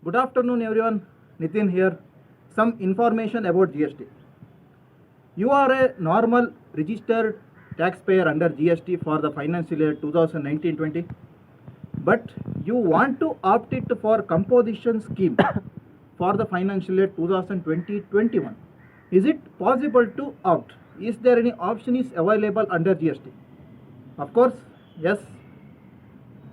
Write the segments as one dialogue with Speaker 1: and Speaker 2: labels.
Speaker 1: Good afternoon, everyone. Nitin here. Some information about GST. You are a normal registered taxpayer under GST for the financial year 2019-20, but you want to opt it for composition scheme for the financial year 2020-21. Is it possible to opt? Is there any option is available under GST? Of course, yes.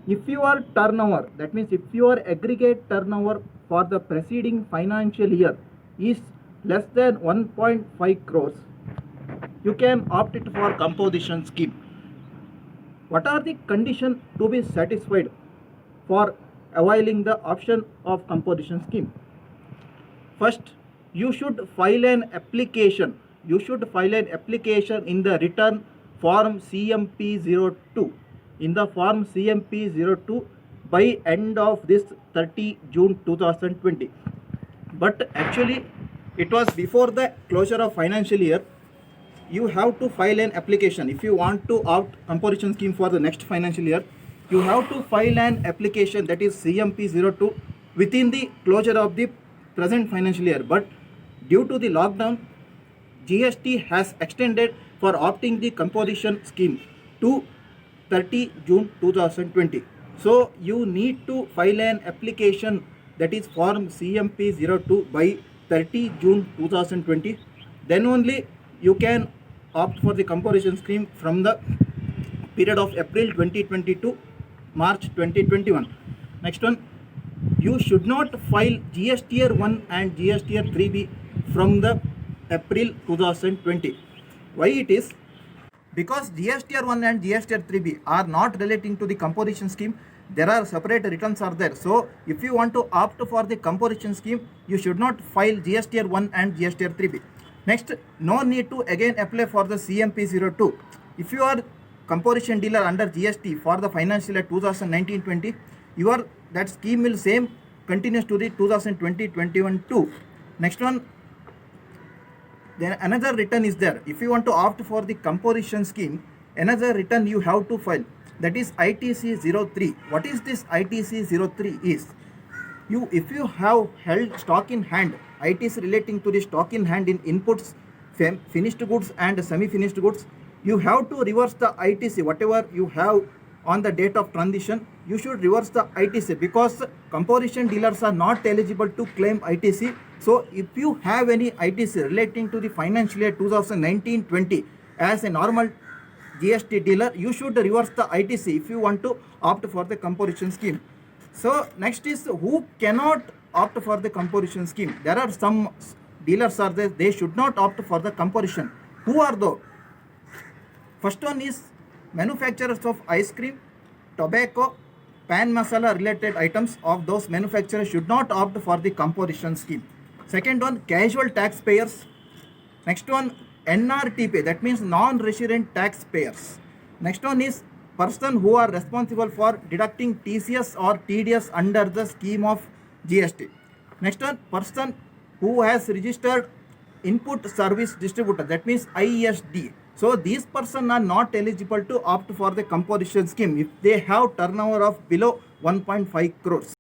Speaker 1: If your turnover, that means if your aggregate turnover for the preceding financial year is less than 1.5 crores, you can opt it for composition scheme. What are the conditions to be satisfied for availing the option of composition scheme? First, you should file an application. You should file an application in the return form CMP02. In the form CMP02 by end of this 30 June 2020. But actually, it was before the closure of financial year. You have to file an application. If you want to opt composition scheme for the next financial year, you have to file an application, that is CMP02, within the closure of the present financial year. But due to the lockdown, GST has extended for opting the composition scheme to 30 June 2020. So you need to file an application, that is form CMP02 by 30 June 2020. Then only you can opt for the composition scheme from the period of April 2020 to March 2021. Next one, you should not file GSTR 1 and GSTR 3B from the April 2020. Why it is? Because GSTR 1 and GSTR 3B are not relating to the composition scheme. There are separate returns are there. So if you want to opt for the composition scheme, you should not file GSTR 1 and GSTR 3B. Next, no need to again apply for the CMP02. If you are composition dealer under GST for the financial year 2019-20, your that scheme will same continues to the 2020-21 too. Next one, then another return is there. If you want to opt for the composition scheme, another return you have to file, that is ITC 03. What is this ITC 03 is? If you have held stock in hand, ITC relating to the stock in hand in inputs, finished goods and semi-finished goods, you have to reverse the ITC. Whatever you have on the date of transition, you should reverse the ITC, because composition dealers are not eligible to claim ITC. So if you have any ITC relating to the financial year 2019-20 as a normal GST dealer, you should reverse the ITC if you want to opt for the composition scheme. So next is who cannot opt for the composition scheme. There are some dealers are there, they should not opt for the composition. Who are those? First one is manufacturers of ice cream, tobacco, pan masala related items of those manufacturers should not opt for the composition scheme. Second one, casual taxpayers. Next one, NRTP, that means non-resident taxpayers. Next one is person who are responsible for deducting TCS or TDS under the scheme of GST. Next one, person who has registered input service distributor, that means ISD. So these persons are not eligible to opt for the composition scheme if they have turnover of below 1.5 crores.